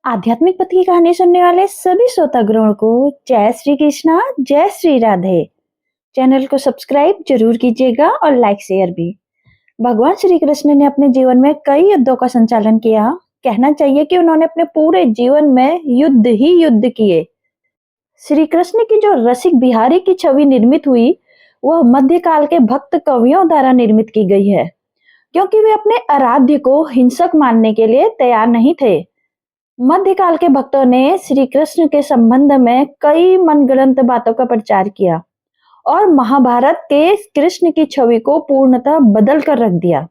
आध्यात्मिक पथ की कहानी सुनने वाले सभी श्रोतागणों को जय श्री कृष्णा, जय श्री राधे। चैनल को सब्सक्राइब जरूर कीजिएगा और लाइक शेयर भी। भगवान श्री कृष्ण ने अपने जीवन में कई युद्धों का संचालन किया। कहना चाहिए कि उन्होंने अपने पूरे जीवन में युद्ध ही युद्ध किए। श्री कृष्ण की जो रसिक बिहारी की छवि निर्मित हुई, वह मध्यकाल के भक्त कवियों द्वारा निर्मित की गई है, क्योंकि वे अपने आराध्य को हिंसक मानने के लिए तैयार नहीं थे। मध्यकाल के भक्तों ने श्री कृष्ण के संबंध में कई मनगढ़ंत बातों का प्रचार किया और महाभारत के कृष्ण की छवि को पूर्णतः बदल कर रख दिया।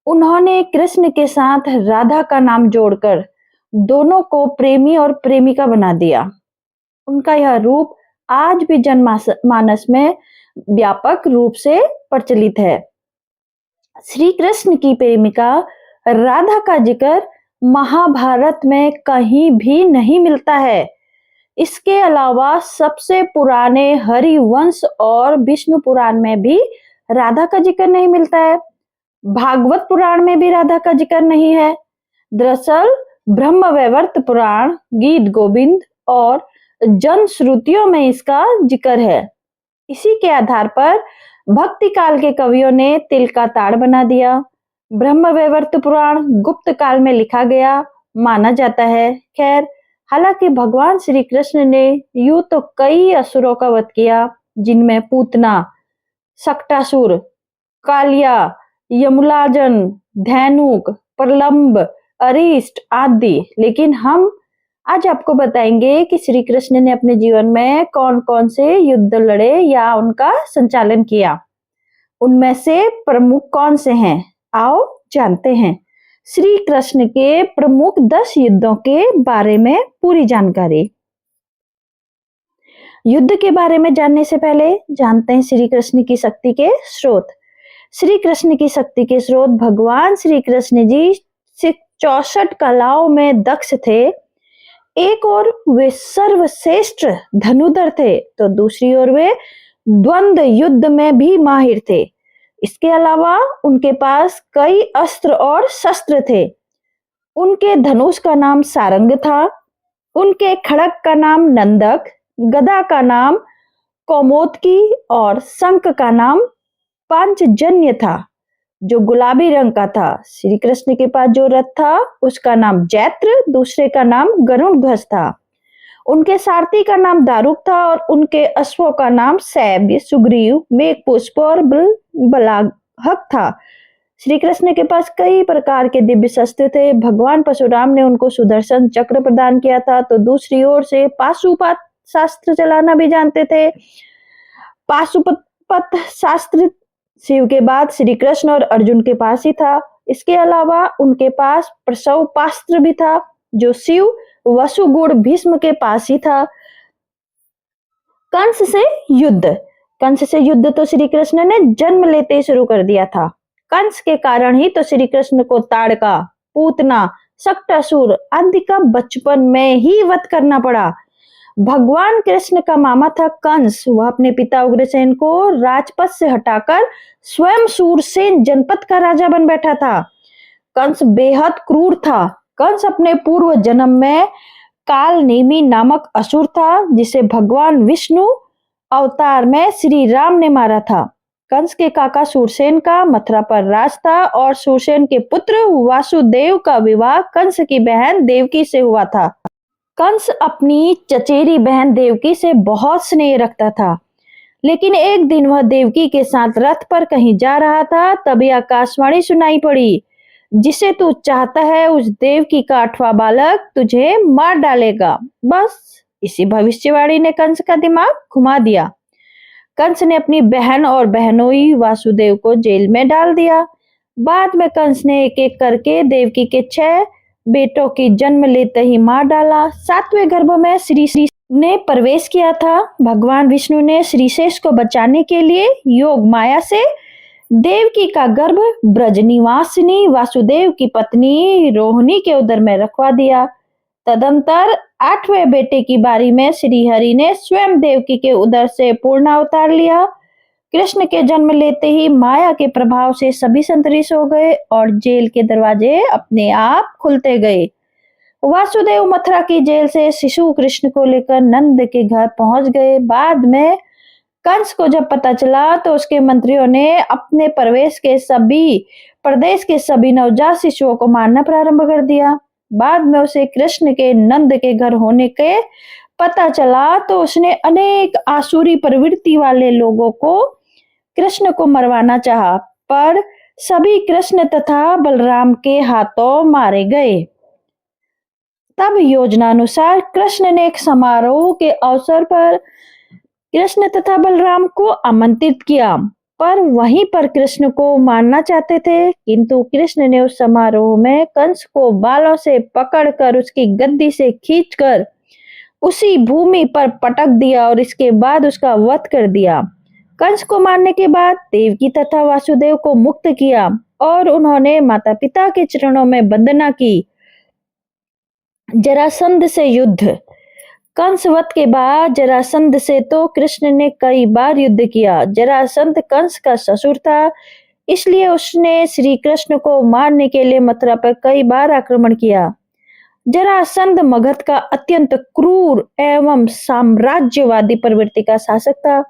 उन्होंने कृष्ण के साथ राधा का नाम जोड़कर दोनों को प्रेमी और प्रेमिका बना दिया। उनका यह रूप आज भी जनमानस में व्यापक रूप से प्रचलित है। श्री कृष्ण की प्रेमिका राधा का जिक्र महाभारत में कहीं भी नहीं मिलता है। इसके अलावा सबसे पुराने हरिवंश और विष्णु पुराण में भी राधा का जिक्र नहीं मिलता है। भागवत पुराण में भी राधा का जिक्र नहीं है। दरअसल ब्रह्मवैवर्त पुराण, गीत गोविंद और जन श्रुतियों में इसका जिक्र है। इसी के आधार पर भक्ति काल के कवियों ने तिल का ताड़ बना दिया। ब्रह्मवैवर्त पुराण गुप्त काल में लिखा गया माना जाता है। खैर, हालांकि भगवान श्री कृष्ण ने यूं तो कई असुरों का वध किया, जिनमें पूतना, सक्टासुर, कालिया, यमलाजन, धैनुक, प्रलंब, अरिष्ट आदि, लेकिन हम आज आपको बताएंगे कि श्री कृष्ण ने अपने जीवन में कौन कौन से युद्ध लड़े या उनका संचालन किया। उनमें से प्रमुख कौन से हैं, आओ जानते हैं। श्री कृष्ण के प्रमुख 10 युद्धों के बारे में पूरी जानकारी। युद्ध के बारे में जानने से पहले जानते हैं श्री कृष्ण की शक्ति के स्रोत। श्री कृष्ण की शक्ति के स्रोत भगवान श्री कृष्ण जी 64 कलाओं में दक्ष थे। एक ओर वे सर्वश्रेष्ठ धनुधर थे, तो दूसरी ओर वे द्वंद्व युद्ध में भी माहिर थे। इसके अलावा उनके पास कई अस्त्र और शस्त्र थे। उनके धनुष का नाम सारंग था, उनके खड़ग का नाम नंदक, गदा का नाम कौमोदकी और शंख का नाम पांचजन्य था, जो गुलाबी रंग का था। श्री कृष्ण के पास जो रथ था उसका नाम जैत्र, दूसरे का नाम गरुड़ ध्वज था। उनके सारथी का नाम दारुक था और उनके अश्वों का नाम सैब्य, सुग्रीव, मेघपुष्प और बलाहक था। श्री कृष्ण के पास कई प्रकार के दिव्य शस्त्र थे। भगवान परशुराम ने उनको सुदर्शन चक्र प्रदान किया था, तो दूसरी ओर से पाशुपत शास्त्र चलाना भी जानते थे। पाशुपत शास्त्र शिव के बाद श्री कृष्ण और अर्जुन के पास ही था। इसके अलावा उनके पास प्रसव पास्त्र भी था, जो शिव वसुगुण भीष्म के पास ही था। कंस से युद्ध तो श्री कृष्ण ने जन्म लेते ही शुरू कर दिया था। कंस के कारण ही तो श्री कृष्ण को ताड़का, पूतना, सक्टासुर आदि का बचपन में ही वध करना पड़ा। भगवान कृष्ण का मामा था कंस। वह अपने पिता उग्रसेन को राजपद से हटाकर स्वयं सूरसेन जनपद का राजा बन बैठा था। कंस बेहद क्रूर था। कंस अपने पूर्व जन्म में काल नेमी नामक असुर था, जिसे भगवान विष्णु अवतार में श्री राम ने मारा था। कंस के काका सूरसेन का मथुरा पर राज था और सूरसेन के पुत्र वासुदेव का विवाह कंस की बहन देवकी से हुआ था। कंस अपनी चचेरी बहन देवकी से बहुत स्नेह रखता था, लेकिन एक दिन वह देवकी के साथ रथ पर कहीं जा रहा था, तभी आकाशवाणी सुनाई पड़ी, जिसे तू चाहता है उस देवकी का 8वां बालक तुझे मार डालेगा। बस इसी भविष्यवाणी ने कंस का दिमाग घुमा दिया। कंस ने अपनी बहन और बहनोई वासुदेव को जेल में डाल दिया। बाद में कंस ने एक एक करके देवकी के 6 बेटों की जन्म लेते ही मार डाला। 7वें गर्भ में श्री ने प्रवेश किया था। भगवान विष्णु ने श्रीशेष को बचाने के लिए योग माया से देवकी का गर्भ ब्रजनिवासिनी वासुदेव की पत्नी रोहिणी के उदर में रखवा दिया। तदंतर 8वें बेटे की बारी में श्री हरि ने स्वयं देवकी के उदर से पूर्ण अवतार लिया। कृष्ण के जन्म लेते ही माया के प्रभाव से सभी संतरिश हो गए और जेल के दरवाजे अपने आप खुलते गए। वासुदेव मथुरा की जेल से शिशु कृष्ण को लेकर नंद के घर पहुंच गए। बाद में कंस को जब पता चला तो उसके मंत्रियों ने अपने प्रदेश के सभी नवजात शिशुओं को मारना प्रारंभ कर दिया। बाद में उसे कृष्ण के नंद के घर होने के पता चला तो उसने अनेक आसुरी प्रवृत्ति वाले लोगों को कृष्ण को मरवाना चाहा, पर सभी कृष्ण तथा बलराम के हाथों मारे गए। तब योजनानुसार कृष्ण ने एक समारोह के अवसर पर कृष्ण तथा बलराम को आमंत्रित किया, पर वहीं पर कृष्ण को मारना चाहते थे, किंतु कृष्ण ने उस समारोह में कंस को बालों से पकड़कर उसकी गद्दी से खींचकर उसी भूमि पर पटक दिया और इसके बाद उसका वध कर दिया। कंस को मारने के बाद देवकी तथा वासुदेव को मुक्त किया और उन्होंने माता पिता के चरणों में वंदना की। जरासंध से युद्ध। कंस वध के बाद जरासंध से तो कृष्ण ने कई बार युद्ध किया। जरासंध कंस का ससुर था, इसलिए उसने श्री कृष्ण को मारने के लिए मथुरा पर कई बार आक्रमण किया। जरासंध मगध का अत्यंत क्रूर एवं साम्राज्यवादी प्रवृत्ति का शासक था।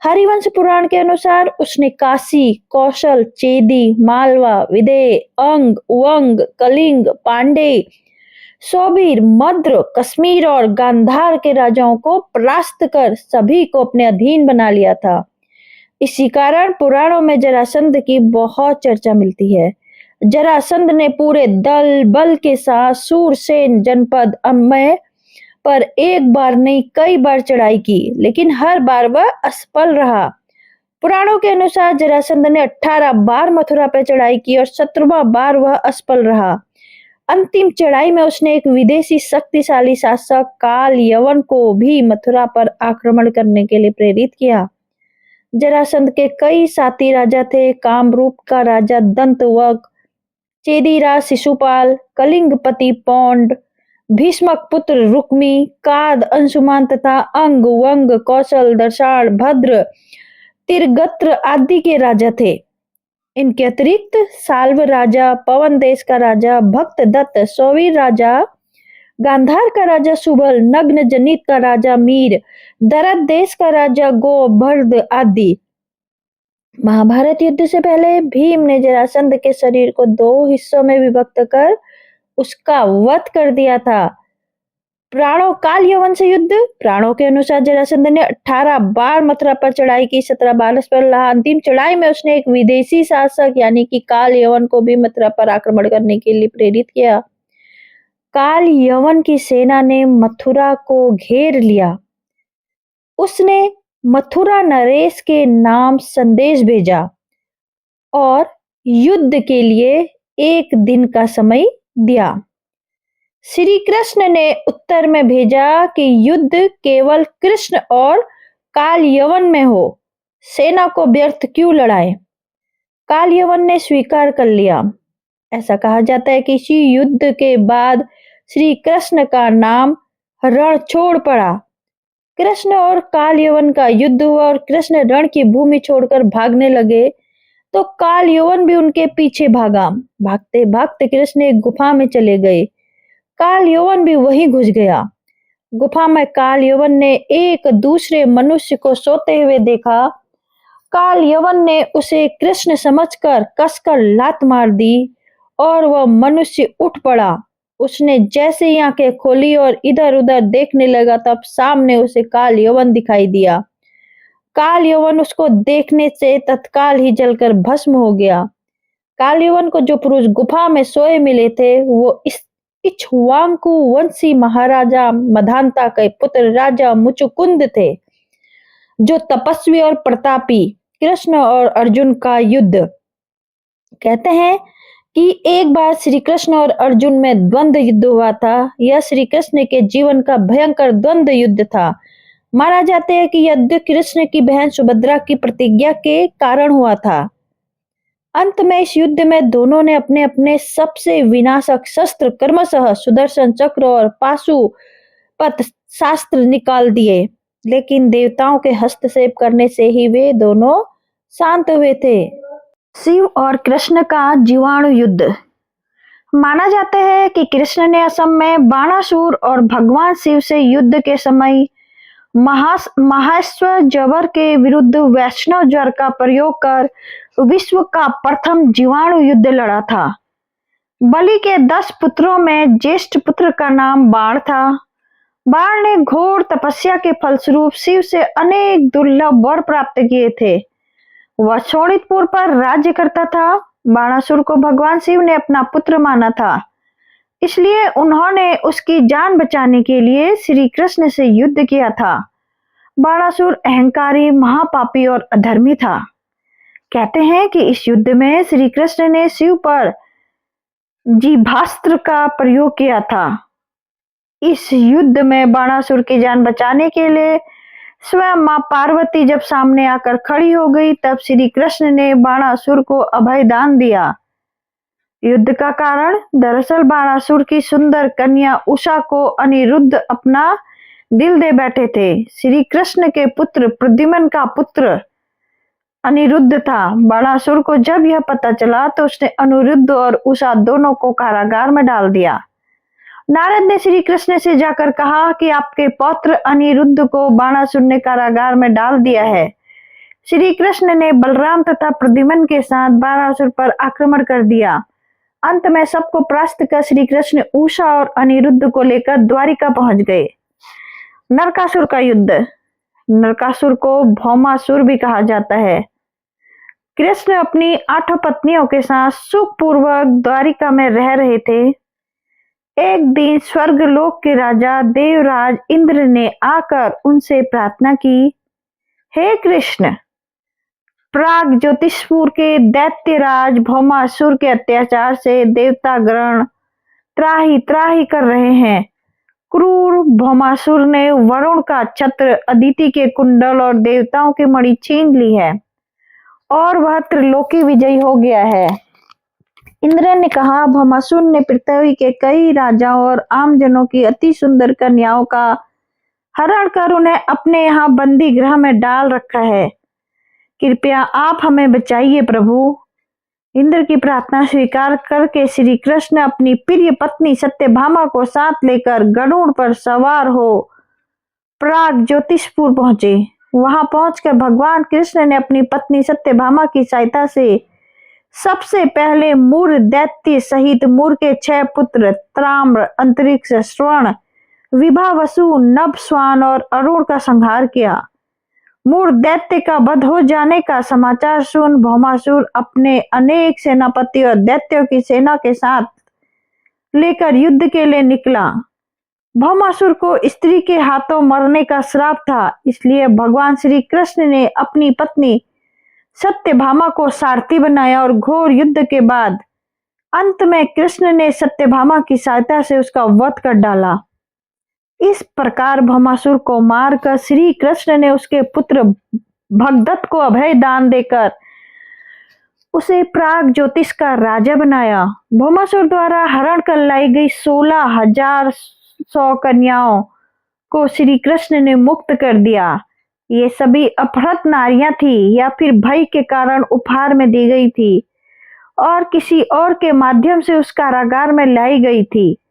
हरिवंश पुराण के अनुसार उसने काशी, कौशल, चेदी, मालवा, विदेह, अंग, वंग, कलिंग, पांडे, सौबीर, मद्र, कश्मीर और गांधार के राजाओं को परास्त कर सभी को अपने अधीन बना लिया था। इसी कारण पुराणों में जरासंध की बहुत चर्चा मिलती है। जरासंध ने पूरे दल बल के साथ सूरसेन जनपद अम्बे पर एक बार नहीं कई बार चढ़ाई की, लेकिन हर बार वह असफल रहा। पुराणों के अनुसार जरासंध ने 18 बार मथुरा पर चढ़ाई की और 17वां बार वह असफल रहा। अंतिम चढ़ाई में उसने एक विदेशी शक्तिशाली शासक काल यवन को भी मथुरा पर आक्रमण करने के लिए प्रेरित किया। जरासंध के कई साथी राजा थे। कामरूप का राजा दंतवक, चेदीराज शिशुपाल, कलिंगपति पौंड, भीष्मक पुत्र रुक्मी, काद अंशुमान तथा अंग, वंग, कौशल, दर्शाण, भद्र, तिरगत्र आदि के राजा थे। इनके अतिरिक्त साल्व राजा, पवन देश का राजा भक्त दत्त, सौवीर राजा, गांधार का राजा सुबल, नग्न जनित का राजा मीर, दरद देश का राजा गोभर्द आदि। महाभारत युद्ध से पहले भीम ने जरासंध के शरीर को 2 हिस्सों में विभक्त कर उसका वध कर दिया था। प्राणों काल यवन से युद्ध। प्राणों के अनुसार जरासंध ने 18 बार मथुरा पर चढ़ाई की, 17 बार असफल रहा। अंतिम चढ़ाई में उसने एक विदेशी शासक यानी कि काल यवन को भी मथुरा पर आक्रमण करने के लिए प्रेरित किया। काल यवन की सेना ने मथुरा को घेर लिया। उसने मथुरा नरेश के नाम संदेश भेजा और युद्ध के लिए 1 दिन का समय दिया। श्री कृष्ण ने उत्तर में भेजा कि युद्ध केवल कृष्ण और काल यवन में हो, सेना को व्यर्थ क्यों लड़ाए। काल यवन ने स्वीकार कर लिया। ऐसा कहा जाता है कि इसी युद्ध के बाद श्री कृष्ण का नाम रण छोड़ पड़ा। कृष्ण और काल यवन का युद्ध हुआ और कृष्ण रण की भूमि छोड़कर भागने लगे तो काल यवन भी उनके पीछे भागा। भागते भागते कृष्ण एक गुफा में चले गए। काल यवन भी वहीं घुस गया। गुफा में काल यवन ने एक दूसरे मनुष्य को सोते हुए देखा। काल यवन ने उसे कृष्ण समझकर कसकर लात मार दी और वह मनुष्य उठ पड़ा। उसने जैसे ही आंखें खोली और इधर उधर देखने लगा तब सामने उसे काल यवन दिखाई दिया। काल यवन उसको देखने से तत्काल ही जलकर भस्म हो गया। काल यवन को जो पुरुष गुफा में सोए मिले थे वो इक्ष्वाकु वंशी महाराजा मधांता के पुत्र राजा मुचुकुंद थे, जो तपस्वी और प्रतापी। कृष्ण और अर्जुन का युद्ध। कहते हैं कि एक बार श्री कृष्ण और अर्जुन में द्वंद्व युद्ध हुआ था। यह श्री कृष्ण के जीवन का भयंकर द्वंद्व युद्ध था। माना जाता है कि युद्ध कृष्ण की बहन सुभद्रा की प्रतिज्ञा के कारण हुआ था। अंत में इस युद्ध में दोनों ने अपने अपने सबसे विनाशक शस्त्र क्रमशः सुदर्शन चक्र और पाशुपत शास्त्र निकाल दिए, लेकिन देवताओं के हस्तक्षेप करने से ही वे दोनों शांत हुए थे। शिव और कृष्ण का जीवाणु युद्ध। माना जाता है कि कृष्ण ने असम में बाणासुर और भगवान शिव से युद्ध के समय महाश्व ज्वर के विरुद्ध वैष्णव ज्वर का प्रयोग कर विश्व का प्रथम जीवाणु युद्ध लड़ा था। बलि के 10 पुत्रों में ज्येष्ठ पुत्र का नाम बाण था। बाण ने घोर तपस्या के फलस्वरूप शिव से अनेक दुर्लभ वर प्राप्त किए थे। वह शोणितपुर पर राज्य करता था। बाणासुर को भगवान शिव ने अपना पुत्र माना था, इसलिए उन्होंने उसकी जान बचाने के लिए श्री कृष्ण से युद्ध किया था। बाणासुर अहंकारी, महापापी और अधर्मी था। कहते हैं कि इस युद्ध में श्री कृष्ण ने शिव पर जीभास्त्र का प्रयोग किया था। इस युद्ध में बाणासुर की जान बचाने के लिए स्वयं मां पार्वती जब सामने आकर खड़ी हो गई, तब श्री कृष्ण ने बाणासुर को अभय दान दिया। युद्ध का कारण दरअसल बाणासुर की सुंदर कन्या उषा को अनिरुद्ध अपना दिल दे बैठे थे। श्री कृष्ण के पुत्र प्रद्युम्न का पुत्र अनिरुद्ध था। बाणासुर को जब यह पता चला तो उसने अनिरुद्ध और उषा दोनों को कारागार में डाल दिया। नारद ने श्री कृष्ण से जाकर कहा कि आपके पौत्र अनिरुद्ध को बाणासुर ने कारागार में डाल दिया है। श्री कृष्ण ने बलराम तथा प्रद्युम्न के साथ बाणासुर पर आक्रमण कर दिया। अंत में सबको परास्त कर श्री कृष्ण उषा और अनिरुद्ध को लेकर द्वारिका पहुंच गए। नरकासुर का युद्ध। नरकासुर को भौमासुर भी कहा जाता है। कृष्ण अपनी 8 पत्नियों के साथ सुखपूर्वक द्वारिका में रह रहे थे। एक दिन स्वर्गलोक के राजा देवराज इंद्र ने आकर उनसे प्रार्थना की, हे कृष्ण, प्राग ज्योतिषपुर के दैत्यराज भौमासुर के अत्याचार से देवतागण त्राही त्राही कर रहे हैं। क्रूर भौमासुर ने वरुण का छत्र, अदिति के कुंडल और देवताओं की मणि छीन ली है और वह त्रिलोकी विजयी हो गया है। इंद्र ने कहा, भौमासुर ने पृथ्वी के कई राजाओं और आमजनों की अति सुंदर कन्याओं का हरण कर उन्हें अपने यहाँ बंदी गृह में डाल रखा है। कृपया आप हमें बचाइए प्रभु। इंद्र की प्रार्थना स्वीकार करके श्री कृष्ण अपनी प्रिय पत्नी सत्यभामा को साथ लेकर गरुड़ पर सवार हो प्राग ज्योतिषपुर पहुंचे। वहां पहुंचकर भगवान कृष्ण ने अपनी पत्नी सत्यभामा की सहायता से सबसे पहले मूर दैत्य सहित मूर के 6 पुत्र ताम्र, अंतरिक्ष, श्रवण, विभा, वसु, नभ, स्वान और अरुण का संहार किया। मूर दैत्य का वध हो जाने का समाचार सुन भौमासुर अपने अनेक सेनापति और दैत्यों की सेना के साथ लेकर युद्ध के लिए निकला। भौमासुर को स्त्री के हाथों मरने का श्राप था, इसलिए भगवान श्री कृष्ण ने अपनी पत्नी सत्यभामा को सारथी बनाया और घोर युद्ध के बाद अंत में कृष्ण ने सत्यभामा की सहायता से उसका वध कर डाला। इस प्रकार भौमासुर को मारकर श्री कृष्ण ने उसके पुत्र भगदत्त को अभय दान देकर उसे प्राग ज्योतिष का राजा बनाया। भौमासुर द्वारा हरण कर लाई गई 16,100 कन्याओं को श्री कृष्ण ने मुक्त कर दिया। ये सभी अपहृत नारियां थी या फिर भय के कारण उपहार में दी गई थी और किसी और के माध्यम से उस कारागार में लाई गई थी।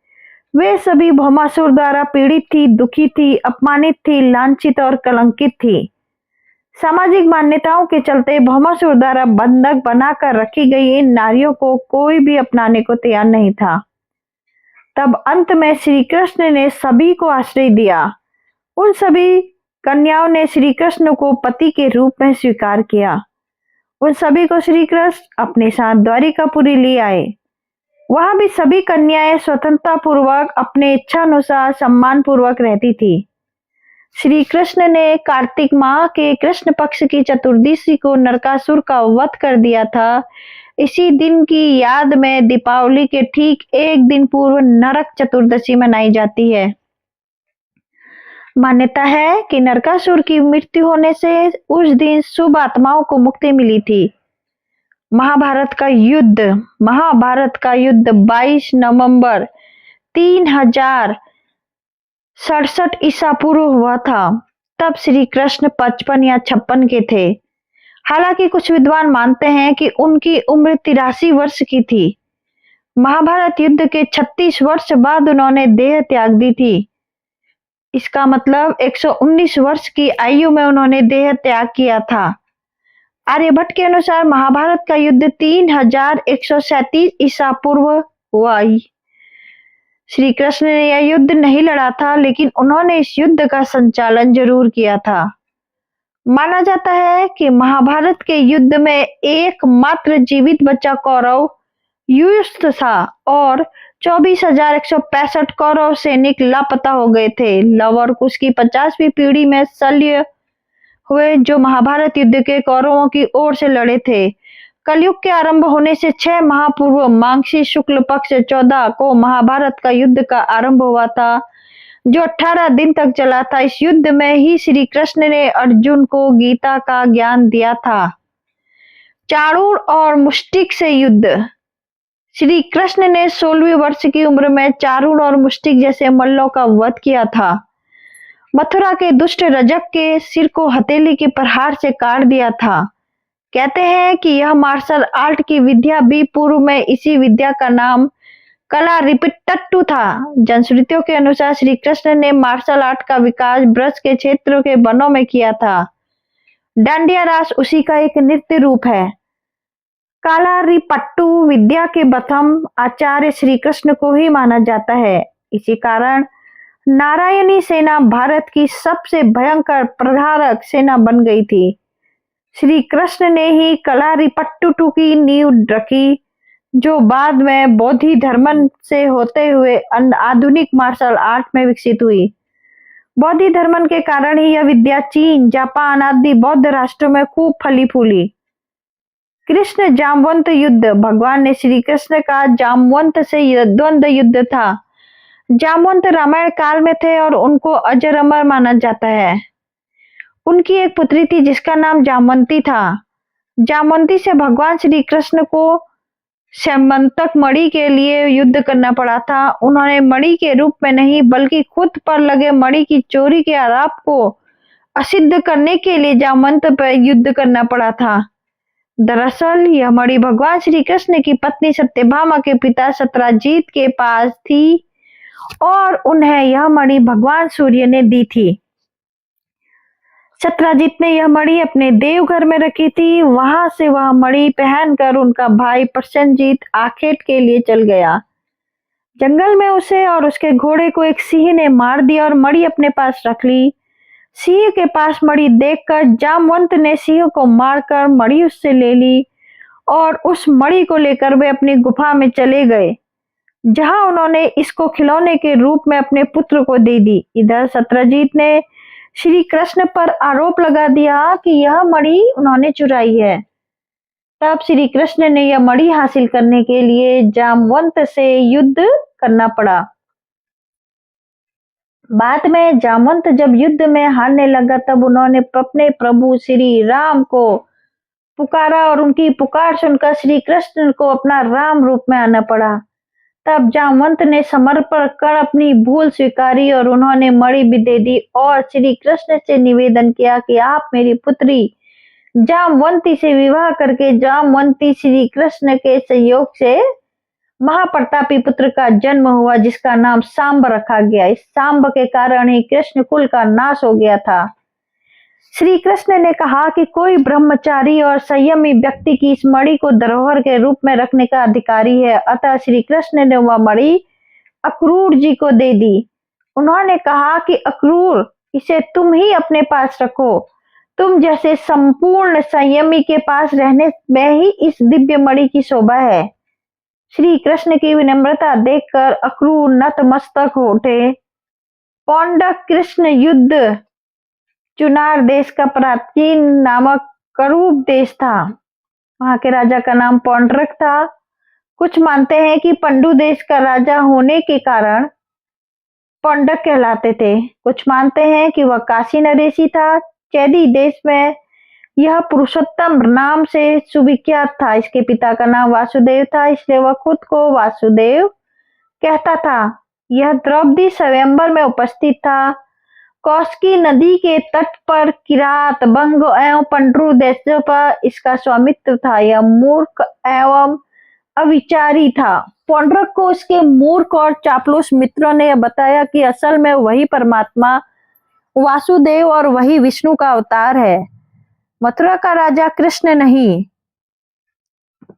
वे सभी भौमासुर द्वारा पीड़ित थी, दुखी थी, अपमानित थी, लांछित और कलंकित थी। सामाजिक मान्यताओं के चलते भौमासुर द्वारा बंधक बनाकर रखी गई इन नारियों को कोई भी अपनाने को तैयार नहीं था। तब अंत में श्री कृष्ण ने सभी को आश्रय दिया। उन सभी कन्याओं ने श्री कृष्ण को पति के रूप में स्वीकार किया। उन सभी को श्री कृष्ण अपने साथ द्वारिकापुरी ले आए। वहां भी सभी कन्याएं स्वतंत्रता पूर्वक अपने इच्छानुसार सम्मान पूर्वक रहती थी। श्री कृष्ण ने कार्तिक माह के कृष्ण पक्ष की चतुर्दशी को नरकासुर का वध कर दिया था। इसी दिन की याद में दीपावली के ठीक एक दिन पूर्व नरक चतुर्दशी मनाई जाती है। मान्यता है कि नरकासुर की मृत्यु होने से उस दिन शुभ आत्माओं को मुक्ति मिली थी। महाभारत का युद्ध 22 नवंबर 3067 ईसा पूर्व हुआ था। तब श्री कृष्ण 55 या 56 के थे। हालांकि कुछ विद्वान मानते हैं कि उनकी उम्र 83 वर्ष की थी। महाभारत युद्ध के 36 वर्ष बाद उन्होंने देह त्याग दी थी। इसका मतलब 119 वर्ष की आयु में उन्होंने देह त्याग किया था। आर्यभट्ट के अनुसार महाभारत का युद्ध 3137 ईसा पूर्व हुआ। श्री कृष्ण ने यह युद्ध नहीं लड़ा था, लेकिन उन्होंने इस युद्ध का संचालन जरूर किया था। माना जाता है कि महाभारत के युद्ध में एकमात्र जीवित बचा कौरव युयुष्ठ था और 24,165 कौरव सैनिक लापता हो गए थे। लव और कुश की 50वीं पीढ़ी में शल्य हुए, जो महाभारत युद्ध के कौरवों की ओर से लड़े थे। कलयुग के आरंभ होने से 6 माह पूर्व माघशी शुक्ल पक्ष 14 को महाभारत का युद्ध का आरंभ हुआ था, जो 18 दिन तक चला था। इस युद्ध में ही श्री कृष्ण ने अर्जुन को गीता का ज्ञान दिया था। चाणूर और मुष्टिक से युद्ध। श्री कृष्ण ने 16वीं वर्ष की उम्र में चाणूर और मुष्टिक जैसे मल्लों का वध किया था। मथुरा के दुष्ट रजक के सिर को हथेली के प्रहार से काट दिया था। कहते हैं कि यह मार्शल आर्ट की विद्या भी पूर्व में इसी विद्या का नाम कला रिपिट्टू था। जनश्रुतियों के अनुसार श्री कृष्ण ने मार्शल आर्ट का विकास ब्रज के क्षेत्रों के वनों में किया था। डांडिया रास उसी का एक नृत्य रूप है। कालारिपट्टू विद्या के प्रथम आचार्य श्री कृष्ण को ही माना जाता है। इसी कारण नारायणी सेना भारत की सबसे भयंकर प्रहारक सेना बन गई थी। श्री कृष्ण ने ही कलारिपट्टू की नींव रखी, जो बाद में बौद्ध धर्म से होते हुए आधुनिक मार्शल आर्ट में विकसित हुई। बौद्ध धर्म के कारण ही यह विद्या चीन, जापान आदि बौद्ध राष्ट्रों में खूब फली फूली। कृष्ण जामवंत युद्ध। भगवान ने श्री कृष्ण का जामवंत से द्वंद्व युद्ध था। जामवंत रामायण काल में थे और उनको अजर अमर माना जाता है। उनकी एक पुत्री थी जिसका नाम जामवंती था। जामवंती से भगवान श्री कृष्ण को सैमंतक मणि के लिए युद्ध करना पड़ा था। उन्होंने मणि के रूप में नहीं, बल्कि खुद पर लगे मणि की चोरी के आरोप को असिद्ध करने के लिए जामवंत पर युद्ध करना पड़ा था। दरअसल यह मणि भगवान श्री कृष्ण की पत्नी सत्यभामा के पिता सत्यजीत के पास थी और उन्हें यह मणि भगवान सूर्य ने दी थी। सत्यजीत ने यह मणि अपने देवघर में रखी थी। वहां से वह मणि पहनकर उनका भाई प्रसेनजीत आखेट के लिए चल गया। जंगल में उसे और उसके घोड़े को एक सिंह ने मार दिया और मणि अपने पास रख ली। सिंह के पास मणि देखकर जामवंत ने सिंह को मारकर मणि उससे ले ली और उस मणि को लेकर वे अपनी गुफा में चले गए, जहां उन्होंने इसको खिलौने के रूप में अपने पुत्र को दे दी। इधर सत्यजीत ने श्री कृष्ण पर आरोप लगा दिया कि यह मणि उन्होंने चुराई है। तब श्री कृष्ण ने यह मणि हासिल करने के लिए जामवंत से युद्ध करना पड़ा। बाद में जामवंत जब युद्ध में हारने लगा, तब उन्होंने अपने प्रभु श्री राम को पुकारा और उनकी पुकार सुनकर श्री कृष्ण को अपना राम रूप में आना पड़ा। तब जामवंत ने समर्पण कर अपनी भूल स्वीकारी और उन्होंने मणि भी दे दी और श्री कृष्ण से निवेदन किया कि आप मेरी पुत्री जामवंती से विवाह करके जामवंती श्री कृष्ण के संयोग से महाप्रतापी पुत्र का जन्म हुआ, जिसका नाम सांब रखा गया। इस सांब के कारण ही कृष्ण कुल का नाश हो गया था। श्री कृष्ण ने कहा कि कोई ब्रह्मचारी और संयमी व्यक्ति की इस मणि को धरोहर के रूप में रखने का अधिकारी है। अतः श्री कृष्ण ने वह मणि अक्रूर जी को दे दी। उन्होंने कहा कि अक्रूर, इसे तुम ही अपने पास रखो। तुम जैसे संपूर्ण संयमी के पास रहने में ही इस दिव्य मणि की शोभा है। श्री कृष्ण की विनम्रता देखकर अक्रूर नतमस्तक हो उठे। पौंडक कृष्ण युद्ध। चुनार देश का प्राचीन नामक करूप देश था। वहां के राजा का नाम पौंड्रक था। कुछ मानते हैं कि पंडु देश का राजा होने के कारण पौंडक कहलाते थे। कुछ मानते हैं कि वह काशी नरेशी था। चैदी देश में यह पुरुषोत्तम नाम से सुविख्यात था। इसके पिता का नाम वासुदेव था, इसलिए वह खुद को वासुदेव कहता था। यह द्रौपदी स्वयंवर में उपस्थित था। कौशिकी नदी के तट पर किरात, बंग एवं पंड्रू देशों पर इसका स्वामित्व था। यह मूर्ख एवं अविचारी था। पौंड्रक को उसके मूर्ख और चापलूस मित्रों ने बताया कि असल में वही परमात्मा वासुदेव और वही विष्णु का अवतार है, मथुरा का राजा कृष्ण नहीं।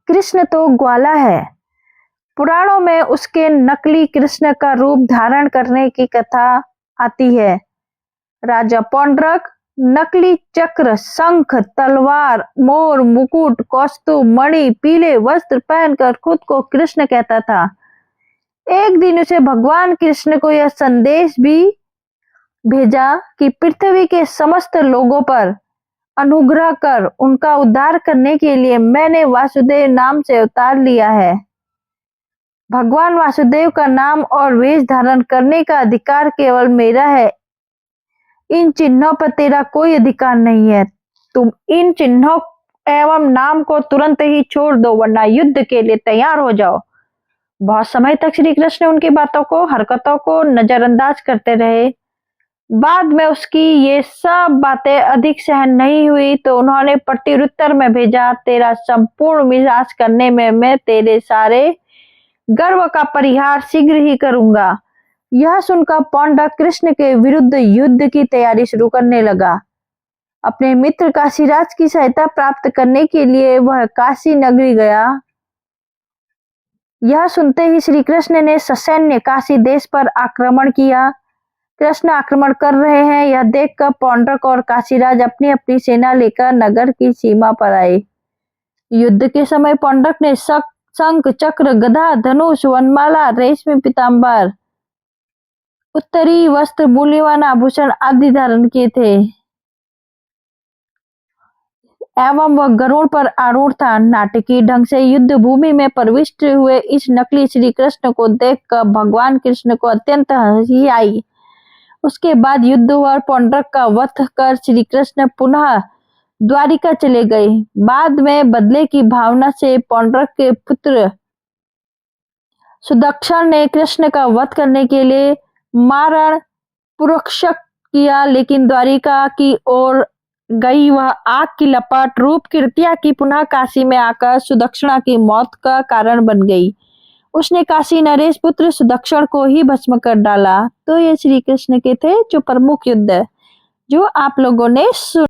कृष्ण तो ग्वाला है। पुराणों में उसके नकली कृष्ण का रूप धारण करने की कथा आती है। राजा पौंड्रक नकली चक्र, शंख, तलवार, मोर, मुकुट, कौस्तुभ, मणि, पीले वस्त्र पहनकर खुद को कृष्ण कहता था। एक दिन उसे भगवान कृष्ण को यह संदेश भी भेजा कि पृथ्वी के समस्त लोगों पर अनुग्रह कर उनका उद्धार करने के लिए मैंने वासुदेव नाम से अवतार लिया है। भगवान वासुदेव का नाम और वेश धारण करने का अधिकार केवल मेरा है। इन चिन्हों पर तेरा कोई अधिकार नहीं है। तुम इन चिन्हों एवं नाम को तुरंत ही छोड़ दो, वरना युद्ध के लिए तैयार हो जाओ। बहुत समय तक श्री कृष्ण उनकी बातों को, हरकतों को नजरअंदाज करते रहे। बाद में उसकी ये सब बातें अधिक सहन नहीं हुई तो उन्होंने प्रत्युत्तर में भेजा, तेरा संपूर्ण विनाश करने में मैं तेरे सारे गर्व का परिहार शीघ्र ही करूंगा। यह सुनकर पौंड्रक कृष्ण के विरुद्ध युद्ध की तैयारी शुरू करने लगा। अपने मित्र काशीराज की सहायता प्राप्त करने के लिए वह काशी नगरी गया। यह सुनते ही श्री कृष्ण ने ससैन्य काशी देश पर आक्रमण किया। कृष्ण आक्रमण कर रहे हैं यह देखकर पौंड्रक और काशीराज अपनी अपनी सेना लेकर नगर की सीमा पर आए। युद्ध के समय पौंड्रक ने शंख, चक्र, गदा, धनुष, वनमाला, रेशमी पीताम्बर, उत्तरी वस्त्र, मूल्यवान आभूषण आदि धारण किए थे एवं वह गरुड़ पर आरूढ़ था। नाटकीय ढंग से युद्ध भूमि में प्रविष्ट हुए इस नकली श्री कृष्ण को देखकर भगवान कृष्ण को अत्यंत हंसी आई। उसके बाद युद्ध हुआ और पौंड्रक का वध कर श्री कृष्ण पुनः द्वारिका चले गए। बाद में बदले की भावना से पौंड्रक के पुत्र सुदक्षण ने कृष्ण का वध करने के लिए मारण पुरस्कृत किया, लेकिन द्वारिका की ओर गई वह आग की लपट रूप कृत्या की पुनः काशी में आकर सुदक्षिणा की मौत का कारण बन गई। उसने काशी नरेश पुत्र सुदक्षण को ही भस्म कर डाला। तो ये श्री कृष्ण के थे जो प्रमुख युद्ध जो आप लोगों ने सुना।